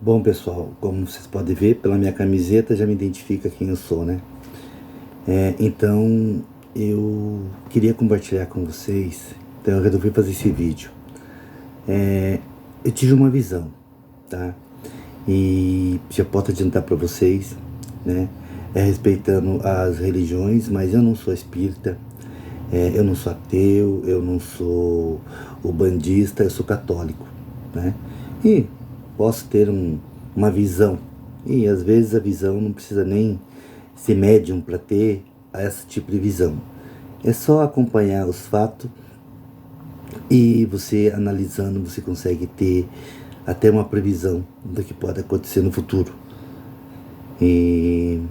Bom, pessoal, como vocês podem ver pela minha camiseta, já me identifica quem eu sou, né? Então, eu queria compartilhar com vocês, então eu resolvi fazer esse vídeo. Eu tive uma visão, tá? E já posso adiantar para vocês, né? Respeitando as religiões, mas eu não sou espírita, eu não sou ateu, eu não sou ubandista, eu sou católico, né? E posso ter uma visão, e às vezes a visão não precisa nem ser médium para ter esse tipo de visão. É só acompanhar os fatos e você analisando, você consegue ter até uma previsão do que pode acontecer no futuro. E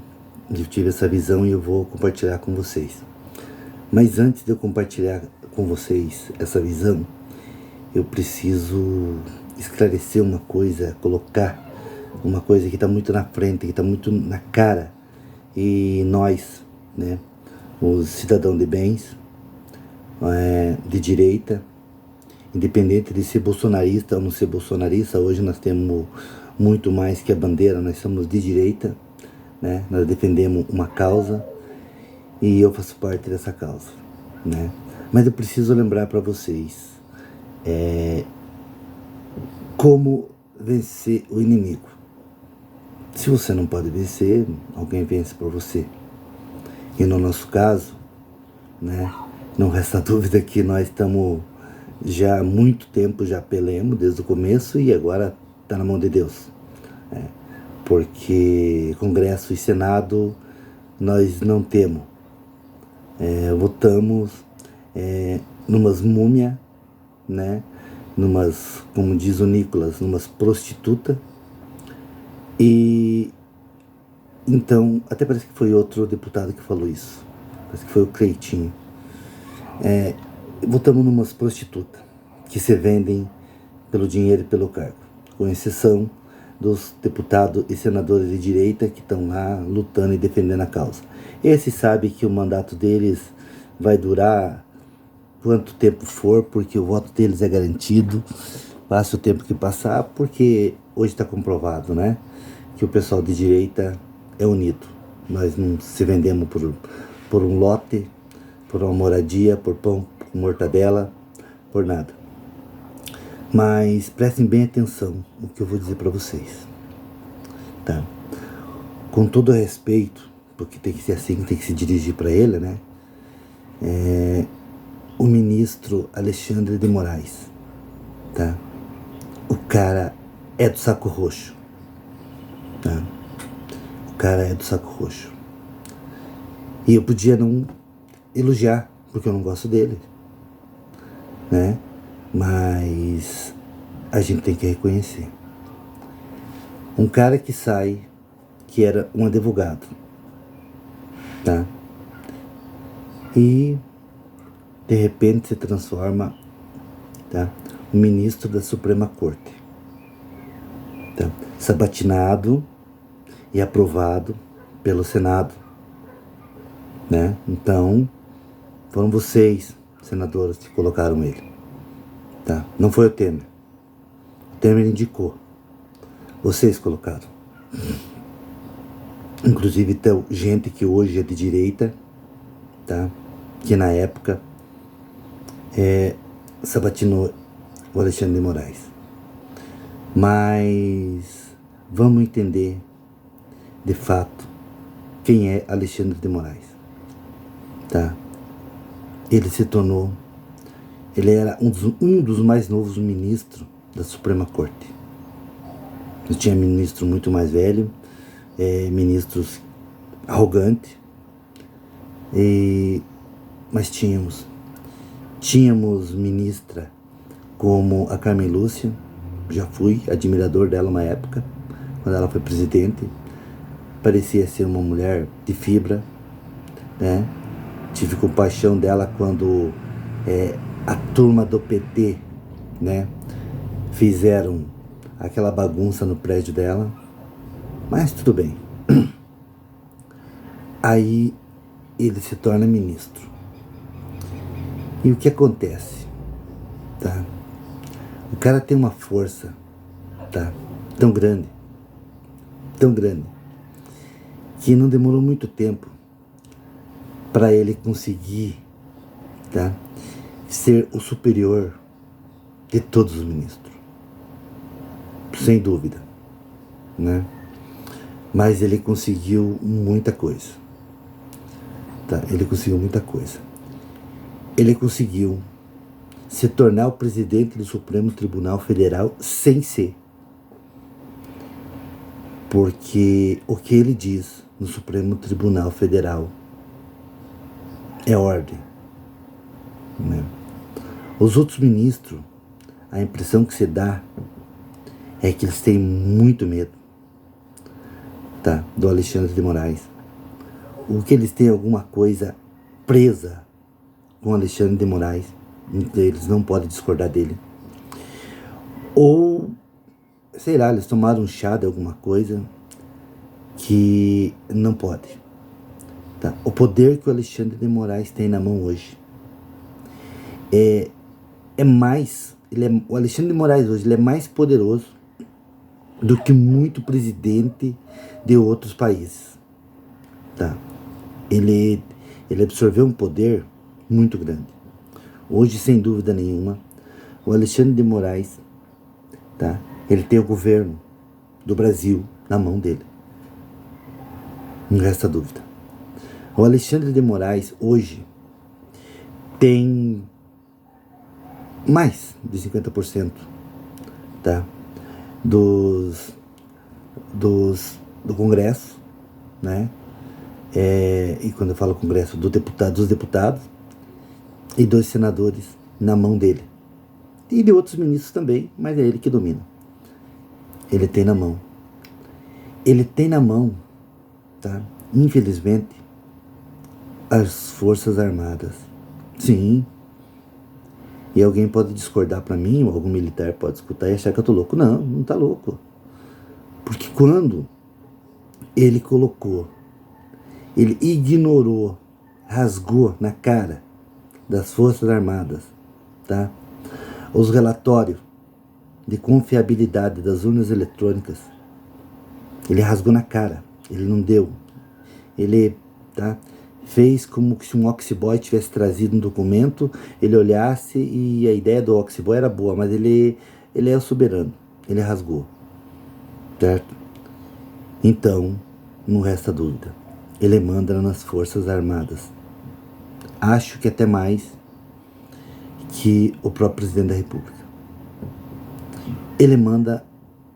eu tive essa visão e eu vou compartilhar com vocês. Mas antes de eu compartilhar com vocês essa visão, eu preciso esclarecer uma coisa, colocar uma coisa que está muito na frente, que está muito na cara. E nós, né, os cidadãos de bens, de direita, independente de ser bolsonarista ou não ser bolsonarista, hoje nós temos muito mais que a bandeira, nós somos de direita, né, nós defendemos uma causa e eu faço parte dessa causa, né. Mas eu preciso lembrar para vocês como vencer o inimigo. Se você não pode vencer, alguém vence por você. E no nosso caso, né, não resta dúvida que nós estamos já há muito tempo, já pelemos desde o começo e agora está na mão de Deus. Porque Congresso e Senado nós não temos. Votamos numas múmias, né, numas, como diz o Nicolas, numas prostitutas. E então, até parece que foi outro deputado que falou isso. Parece que foi o Cleitinho. Votamos numas prostitutas que se vendem pelo dinheiro e pelo cargo, com exceção dos deputados e senadores de direita que estão lá lutando e defendendo a causa. Esses sabem que o mandato deles vai durar quanto tempo for, porque o voto deles é garantido, passe o tempo que passar, porque hoje está comprovado, né, que o pessoal de direita é unido. Nós não se vendemos por um lote, por uma moradia, por pão, por mortadela, por nada. Mas prestem bem atenção no que eu vou dizer para vocês, tá? Com todo respeito, porque tem que ser assim, tem que se dirigir para ele, né? O ministro Alexandre de Moraes, tá? O cara é do saco roxo, tá? O cara é do saco roxo. E eu podia não elogiar, porque eu não gosto dele, né? Mas a gente tem que reconhecer. Um cara que sai, que era um advogado, tá? E de repente se transforma, tá, um ministro da Suprema Corte, tá? Sabatinado e aprovado pelo Senado, né? Então, foram vocês, senadores, que colocaram ele, tá? Não foi o Temer. O Temer indicou. Vocês colocaram. Inclusive, tem gente que hoje é de direita, tá? Que na época sabatinou o Alexandre de Moraes. Mas vamos entender, de fato, quem é Alexandre de Moraes, tá? Ele era um dos mais novos ministros da Suprema Corte. Eu tinha ministro muito mais velho, ministros arrogantes, mas tínhamos ministra como a Carmen Lúcia. Já fui admirador dela uma época, quando ela foi presidente. Parecia ser uma mulher de fibra, né? Tive compaixão dela quando a turma do PT, né, fizeram aquela bagunça no prédio dela, mas tudo bem. Aí ele se torna ministro. E o que acontece, tá? O cara tem uma força, tá, tão grande, tão grande, que não demorou muito tempo para ele conseguir, tá, ser o superior de todos os ministros, sem dúvida, né? Mas ele conseguiu muita coisa, tá? Ele conseguiu muita coisa. Ele conseguiu se tornar o presidente do Supremo Tribunal Federal sem ser. Porque o que ele diz no Supremo Tribunal Federal é ordem, né? Os outros ministros, a impressão que se dá é que eles têm muito medo, tá, do Alexandre de Moraes. O que eles têm alguma coisa presa com o Alexandre de Moraes, eles não podem discordar dele. Ou, sei lá, eles tomaram um chá de alguma coisa que não pode. Tá? O poder que o Alexandre de Moraes tem na mão hoje é mais... o Alexandre de Moraes hoje ele é mais poderoso do que muito presidente de outros países. Tá? Ele absorveu um poder muito grande. Hoje, sem dúvida nenhuma, o Alexandre de Moraes, tá, ele tem o governo do Brasil na mão dele. Não resta dúvida. O Alexandre de Moraes hoje tem mais de 50%, tá, do Congresso, né? E quando eu falo Congresso, dos deputados e dos senadores na mão dele. E de outros ministros também, mas é ele que domina. Ele tem na mão. Ele tem na mão, tá, infelizmente, as Forças Armadas. Sim. E alguém pode discordar para mim, ou algum militar pode escutar e achar que eu tô louco. Não, não tá louco. Porque quando ele ignorou, rasgou na cara das Forças Armadas, tá, os relatórios de confiabilidade das urnas eletrônicas, ele rasgou na cara, ele não deu. Ele, tá, fez como se um Oxyboy tivesse trazido um documento, ele olhasse e a ideia do Oxyboy era boa, mas ele é o soberano, ele rasgou, certo? Então, não resta dúvida, ele manda nas Forças Armadas. Acho que até mais que o próprio presidente da República. Ele manda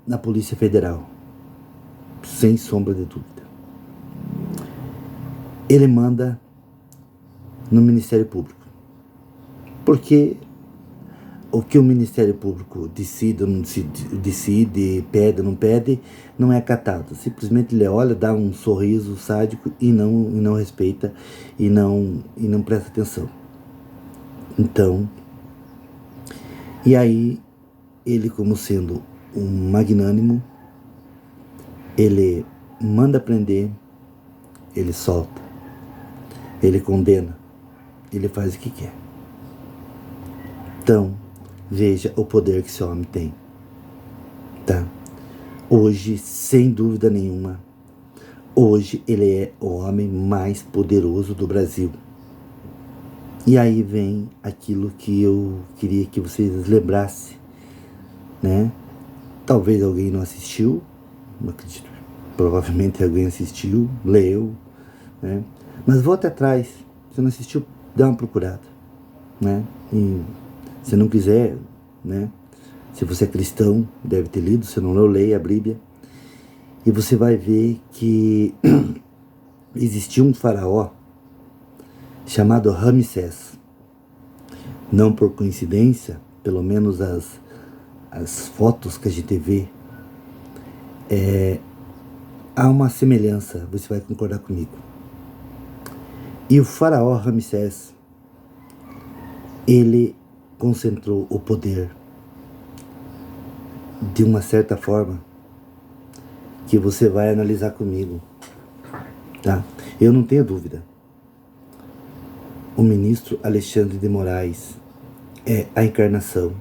na Polícia Federal, sem sombra de dúvida. Ele manda no Ministério Público. Porque o que o Ministério Público decide ou não decide, pede ou não pede, não é acatado. Simplesmente ele olha, dá um sorriso sádico e não respeita e não presta atenção. Então, e aí ele, como sendo um magnânimo, ele manda prender, ele solta, ele condena, ele faz o que quer. Então, veja o poder que esse homem tem, tá? Hoje, sem dúvida nenhuma, hoje ele é o homem mais poderoso do Brasil. E aí vem aquilo que eu queria que vocês lembrassem, né? Talvez alguém não assistiu, não acredito, provavelmente alguém assistiu, leu, né? Mas volta atrás, se não assistiu, dá uma procurada, né? E se não quiser, né? Se você é cristão, deve ter lido, se não leu, leia a Bíblia. E você vai ver que existia um faraó chamado Ramsés. Não por coincidência, pelo menos as fotos que a gente vê, há uma semelhança, você vai concordar comigo. E o faraó Ramsés, ele concentrou o poder de uma certa forma que você vai analisar comigo, tá? Eu não tenho dúvida. O ministro Alexandre de Moraes é a encarnação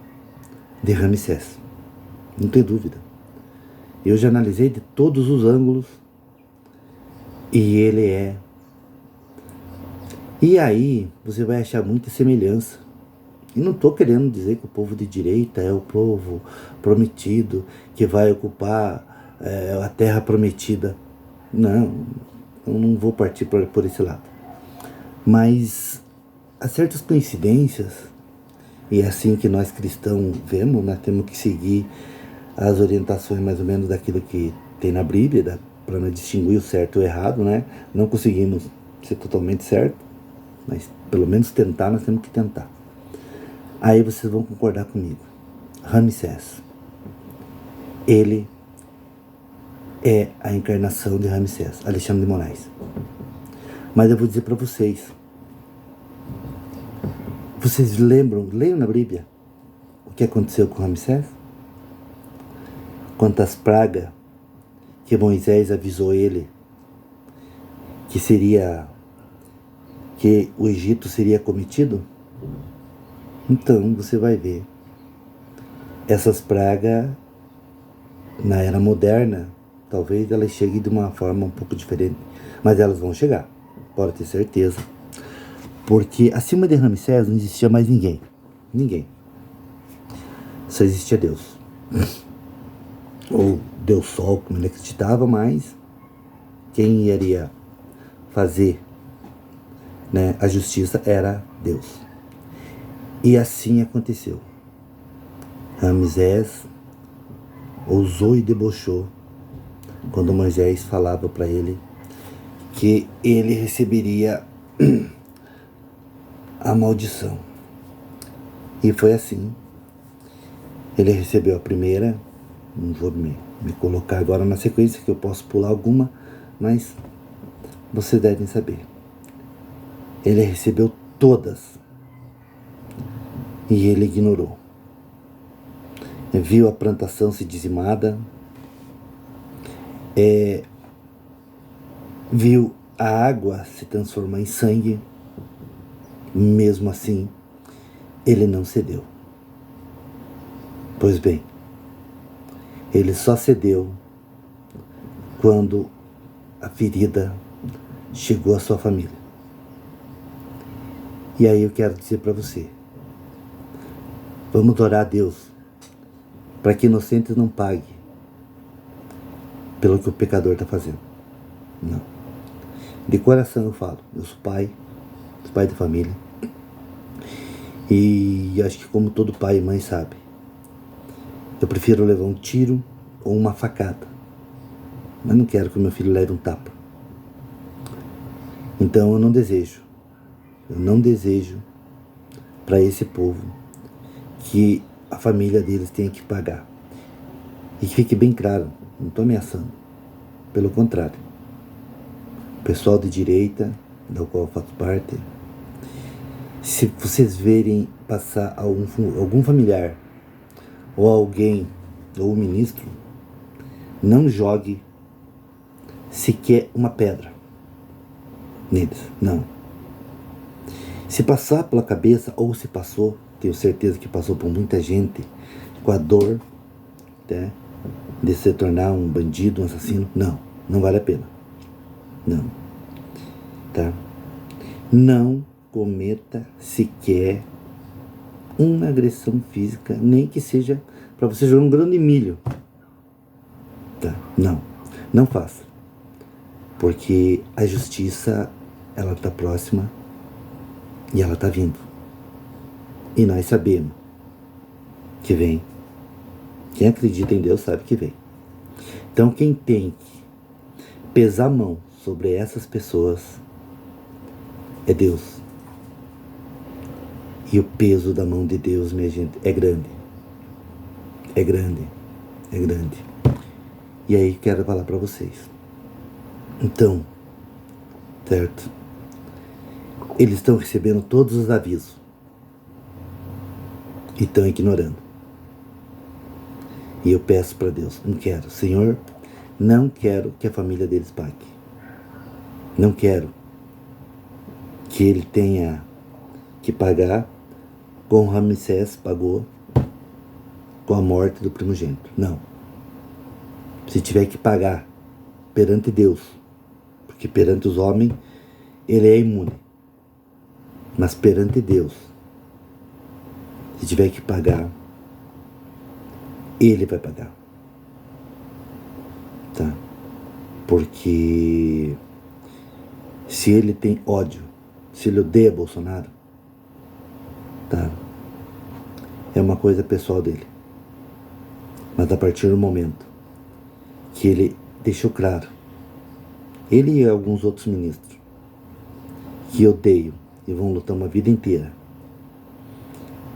de Ramsés. Não tem dúvida. Eu já analisei de todos os ângulos e ele é. E aí você vai achar muita semelhança. E não estou querendo dizer que o povo de direita é o povo prometido que vai ocupar a terra prometida. Não, eu não vou partir por esse lado. Mas há certas coincidências, e é assim que nós cristãos vemos, nós temos que seguir as orientações mais ou menos daquilo que tem na Bíblia, para nós distinguir o certo e o errado, né? Não conseguimos ser totalmente certo, mas pelo menos tentar, nós temos que tentar. Aí vocês vão concordar comigo. Ramsés, ele é a encarnação de Ramsés, Alexandre de Moraes. Mas eu vou dizer para vocês. Vocês leiam na Bíblia o que aconteceu com Ramsés? Quantas pragas que Moisés avisou ele que o Egito seria cometido? Então você vai ver. Essas pragas, na era moderna, talvez elas cheguem de uma forma um pouco diferente, mas elas vão chegar, pode ter certeza. Porque acima de Ramsés não existia mais ninguém. Ninguém. Só existia Deus. Ou Deus Sol, como ele acreditava, mas quem iria fazer, né, a justiça era Deus. E assim aconteceu. Ramsés ousou e debochou quando Moisés falava para ele que ele receberia a maldição. E foi assim. Ele recebeu a primeira, não vou me colocar agora na sequência, que eu posso pular alguma, mas vocês devem saber. Ele recebeu todas e ele ignorou. Viu a plantação se dizimada, viu a água se transformar em sangue. Mesmo assim, ele não cedeu. Pois bem, ele só cedeu quando a ferida chegou à sua família. E aí eu quero dizer para você, vamos orar a Deus para que inocentes não paguem pelo que o pecador está fazendo. Não. De coração eu falo, eu sou pai de família, e acho que como todo pai e mãe sabe, eu prefiro levar um tiro ou uma facada, mas não quero que o meu filho leve um tapa. Então eu não desejo para esse povo que a família deles tenha que pagar. E que fique bem claro, não estou ameaçando, pelo contrário. O pessoal de direita, da qual eu faço parte, se vocês verem passar algum familiar, ou alguém, ou um ministro, não jogue sequer uma pedra neles, não. Se passar pela cabeça, ou se passou, tenho certeza que passou por muita gente, com a dor, né, de se tornar um bandido, um assassino, não vale a pena. Não. Tá? Não cometa sequer uma agressão física, nem que seja para você jogar um grão de milho. Tá? Não faça. Porque a justiça, ela está próxima e ela está vindo. E nós sabemos que vem. Quem acredita em Deus sabe que vem. Então quem tem que pesar a mão sobre essas pessoas é Deus. E o peso da mão de Deus, minha gente, é grande. É grande. É grande. E aí quero falar para vocês. Então, certo? Eles estão recebendo todos os avisos. E estão ignorando. E eu peço para Deus, não quero. Senhor, não quero que a família deles pague. Não quero que ele tenha que pagar como Ramsés pagou com a morte do primogênito. Não. Se tiver que pagar perante Deus, porque perante os homens ele é imune, mas perante Deus, se tiver que pagar, ele vai pagar, tá? Porque se ele tem ódio, se ele odeia Bolsonaro, tá? É uma coisa pessoal dele. Mas a partir do momento que ele deixou claro, ele e alguns outros ministros, que odeiam e vão lutar uma vida inteira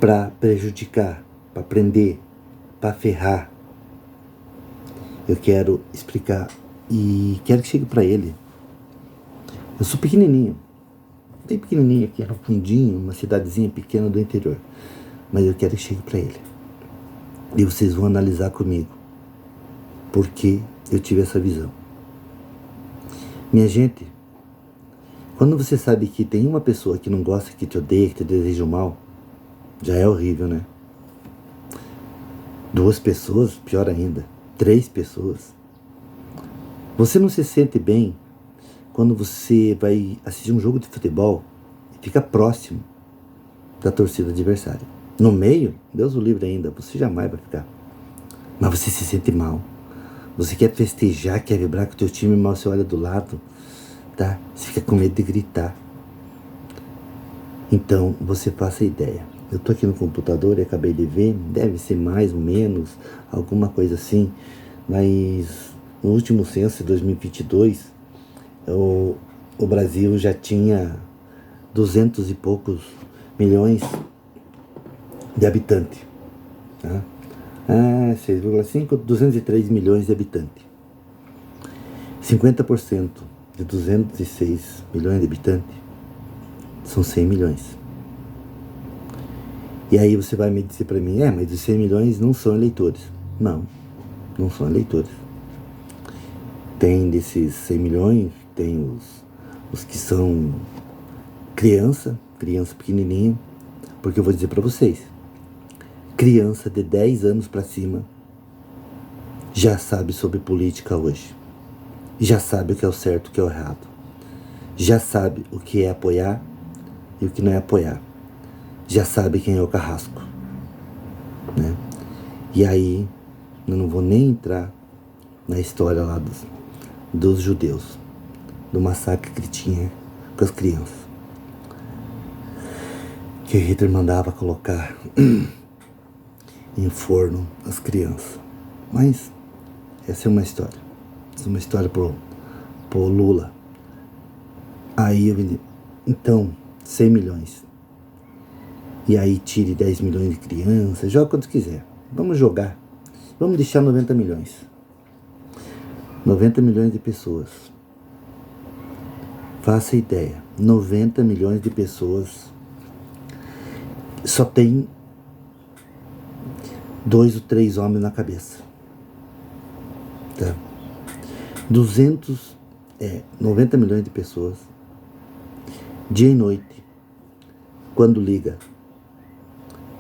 para prejudicar, para prender, para ferrar, eu quero explicar e quero que chegue para ele. Eu sou pequenininho, bem pequenininho aqui no fundinho, uma cidadezinha pequena do interior, mas eu quero que chegue para ele. E vocês vão analisar comigo por que eu tive essa visão. Minha gente, quando você sabe que tem uma pessoa que não gosta, que te odeia, que te deseja o mal, já é horrível, né? 2 pessoas, pior ainda. 3 pessoas. Você não se sente bem quando você vai assistir um jogo de futebol e fica próximo da torcida adversária. No meio, Deus o livre ainda, você jamais vai ficar. Mas você se sente mal. Você quer festejar, quer vibrar com o teu time, mas você olha do lado, tá? Você fica com medo de gritar. Então, você faça ideia. Eu tô aqui no computador e acabei de ver, deve ser mais ou menos, alguma coisa assim, mas no último censo de 2022, o Brasil já tinha 200 e poucos milhões de habitantes, tá? 6,5, 203 milhões de habitantes. 50% de 206 milhões de habitantes são 100 milhões. E aí você vai me dizer para mim, mas os 100 milhões não são eleitores. Não são eleitores. Tem desses 100 milhões, tem os que são criança pequenininha, porque eu vou dizer para vocês, criança de 10 anos para cima já sabe sobre política hoje. Já sabe o que é o certo e o que é o errado. Já sabe o que é apoiar e o que não é apoiar. Já sabe quem é o carrasco, né? E aí, eu não vou nem entrar na história lá dos judeus, do massacre que tinha com as crianças, que Hitler mandava colocar em forno as crianças. Mas essa é uma história. Essa é uma história pro Lula. Aí eu vi, então, 100 milhões. E aí tire 10 milhões de crianças, joga quanto quiser. Vamos jogar. Vamos deixar 90 milhões. 90 milhões de pessoas. Faça ideia. 90 milhões de pessoas. Só tem 2 ou 3 homens na cabeça. Tá? 90 milhões de pessoas. Dia e noite. Quando liga,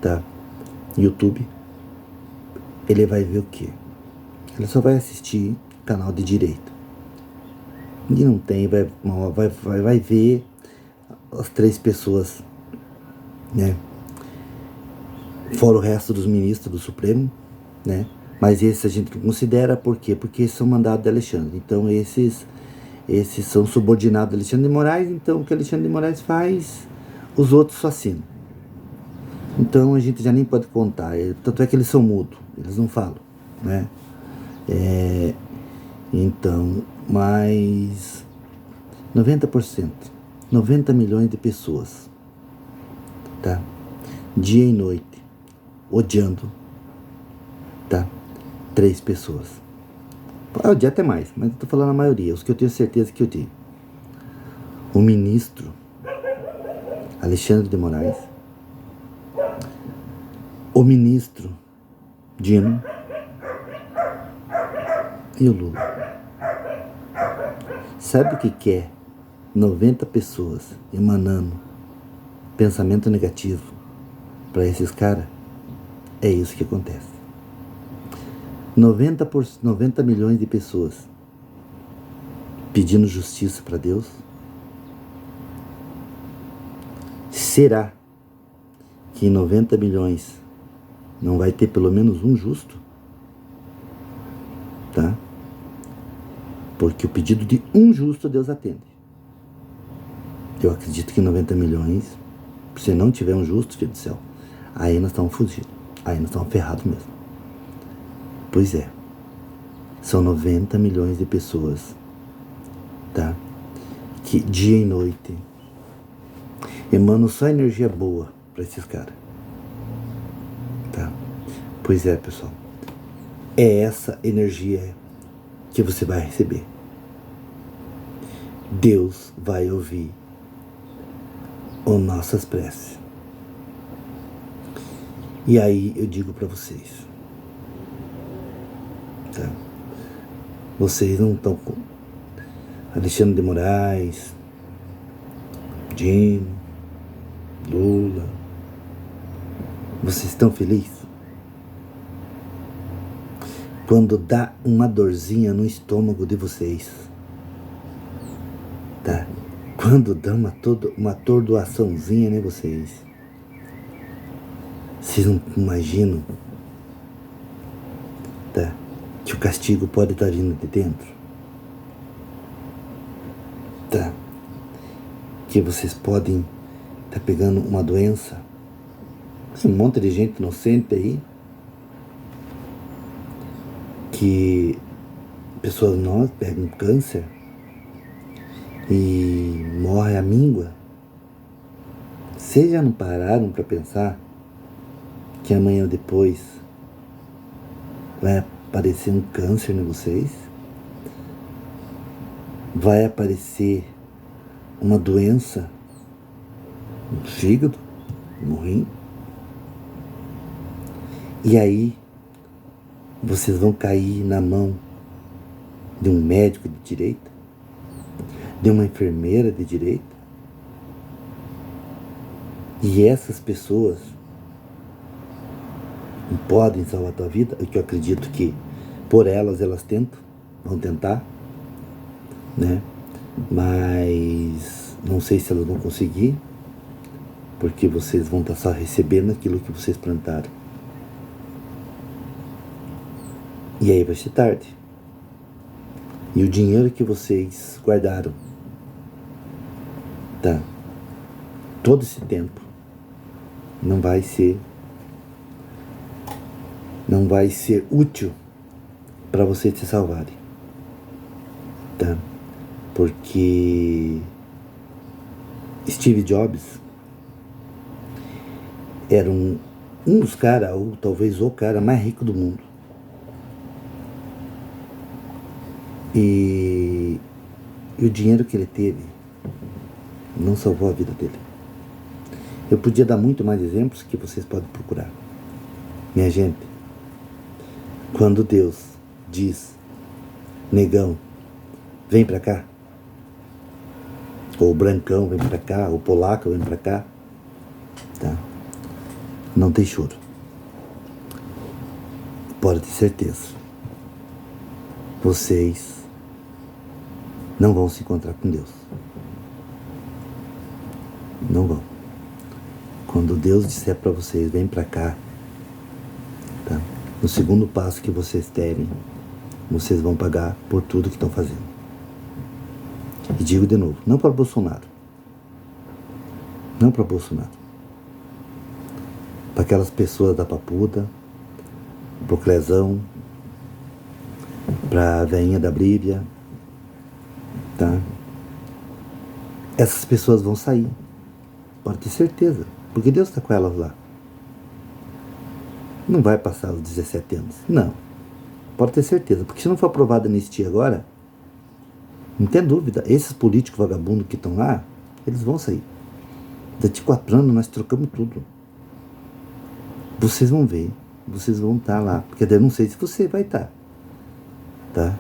tá? YouTube, ele vai ver o quê? Ele só vai assistir canal de direita. E não tem, vai ver as 3 pessoas, né? Fora o resto dos ministros do Supremo, né? Mas esses a gente não considera, por quê? Porque esses são mandados de Alexandre. Então esses são subordinados a Alexandre de Moraes, então o que Alexandre de Moraes faz, os outros só assinam. Então a gente já nem pode contar, tanto é que eles são mudos, eles não falam, né? Então, mas 90%, 90 milhões de pessoas, tá? Dia e noite, odiando, tá? 3 pessoas. Pode odiar até mais, mas eu tô falando a maioria, os que eu tenho certeza que eu digo. O ministro Alexandre de Moraes, o ministro Dino e o Lula. Sabe o que é 90 pessoas emanando pensamento negativo para esses caras? É isso que acontece. 90 milhões de pessoas pedindo justiça para Deus. Será que em 90 milhões não vai ter pelo menos um justo? Tá? Porque o pedido de um justo Deus atende. Eu acredito que em 90 milhões, se não tiver um justo, filho do céu, aí nós estamos fugidos. Aí nós estamos ferrados mesmo. Pois é. São 90 milhões de pessoas, tá? Que dia e noite emanam só energia boa para esses caras. Tá? Pois é, pessoal. É essa energia que você vai receber. Deus vai ouvir as nossas preces. E aí eu digo para vocês, tá? Vocês não estão com Alexandre de Moraes, Dino, Lula. Vocês estão felizes? Quando dá uma dorzinha no estômago de vocês, tá? Quando dá uma atordoaçãozinha em vocês não imaginam, tá? Que o castigo pode estar vindo de dentro, tá? Que vocês podem estar pegando uma doença. Tem um monte de gente inocente aí, que pessoas novas pegam câncer e morre à míngua. Vocês já não pararam para pensar que amanhã ou depois vai aparecer um câncer em vocês? Vai aparecer uma doença no fígado, no rim? E aí vocês vão cair na mão de um médico de direita? De uma enfermeira de direita? E essas pessoas não podem salvar a tua vida, que eu acredito que por elas vão tentar, né? Mas não sei se elas vão conseguir, porque vocês vão estar só recebendo aquilo que vocês plantaram. E aí vai ser tarde. E o dinheiro que vocês guardaram, tá? Todo esse tempo não vai ser útil para vocês se salvarem, tá? Porque Steve Jobs era um dos caras, ou talvez o cara mais rico do mundo. E o dinheiro que ele teve não salvou a vida dele. Eu podia dar muito mais exemplos que vocês podem procurar. Minha gente, quando Deus diz, negão, vem pra cá, ou brancão, vem pra cá, ou polaco, vem pra cá, tá? Não tem choro. Pode ter certeza. Vocês não vão se encontrar com Deus. Não vão. Quando Deus disser para vocês, vem para cá, tá? No segundo passo que vocês terem, vocês vão pagar por tudo que estão fazendo. E digo de novo, não para Bolsonaro. Não para Bolsonaro. Para aquelas pessoas da Papuda, pro Clezão, para a veinha da Brívia, tá? Essas pessoas vão sair, pode ter certeza, porque Deus está com elas lá. Não vai passar os 17 anos, não, pode ter certeza, porque se não for aprovada a anistia agora, não tem dúvida, esses políticos vagabundos que estão lá, eles vão sair. Daqui 4 anos nós trocamos tudo. Vocês vão ver, vocês vão estar lá, porque eu não sei se você vai estar, tá?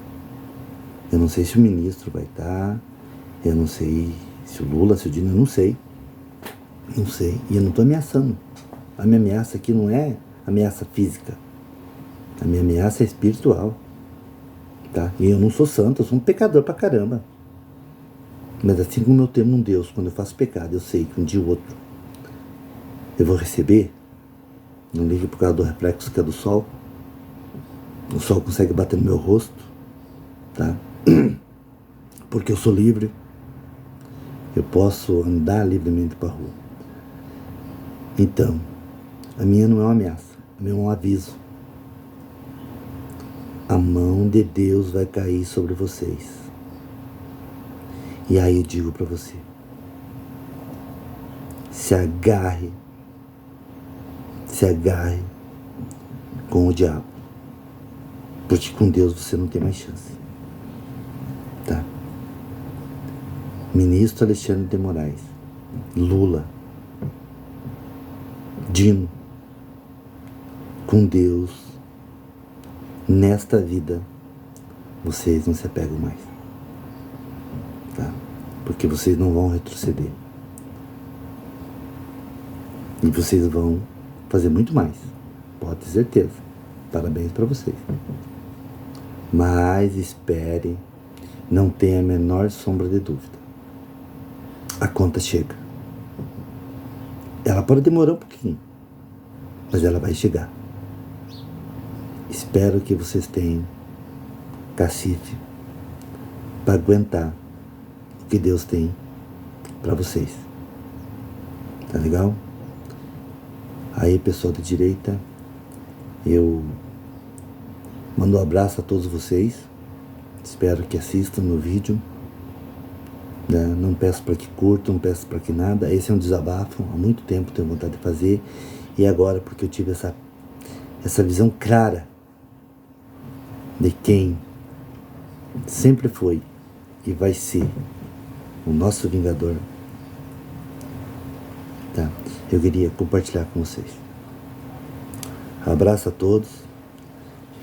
Eu não sei se o ministro vai estar, eu não sei se o Lula, se o Dino, eu não sei. Não sei, e eu não estou ameaçando. A minha ameaça aqui não é ameaça física. A minha ameaça é espiritual. Tá? E eu não sou santo, eu sou um pecador pra caramba. Mas assim como eu temo um Deus, quando eu faço pecado, eu sei que um dia ou outro eu vou receber. Não ligue por causa do reflexo que é do sol. O sol consegue bater no meu rosto, tá? Porque eu sou livre. Eu posso andar livremente pra rua. Então, a minha não é uma ameaça, a minha é um aviso. A mão de Deus vai cair sobre vocês. E aí eu digo pra você, se agarre com o diabo, porque com Deus você não tem mais chance, tá? Ministro Alexandre de Moraes, Lula, Dino, com Deus, nesta vida, vocês não se apegam mais, tá? Porque vocês não vão retroceder. E vocês vão fazer muito mais, pode ter certeza. Parabéns para vocês. Mas espere, não tenha a menor sombra de dúvida. A conta chega. Ela pode demorar um pouquinho, mas ela vai chegar. Espero que vocês tenham cacife para aguentar o que Deus tem para vocês. Tá legal? Aí, pessoal da direita, eu mando um abraço a todos vocês. Espero que assistam no vídeo. Não peço para que curtam, não peço para que nada. Esse é um desabafo, há muito tempo tenho vontade de fazer. E agora, porque eu tive essa visão clara de quem sempre foi e vai ser o nosso Vingador, tá? Eu queria compartilhar com vocês. Abraço a todos,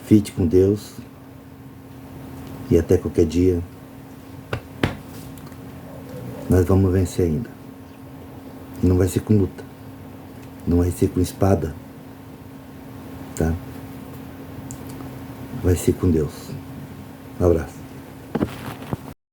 fique com Deus e até qualquer dia. Nós vamos vencer ainda. E não vai ser com luta, não vai ser com espada, tá? Vai ser com Deus. Um abraço.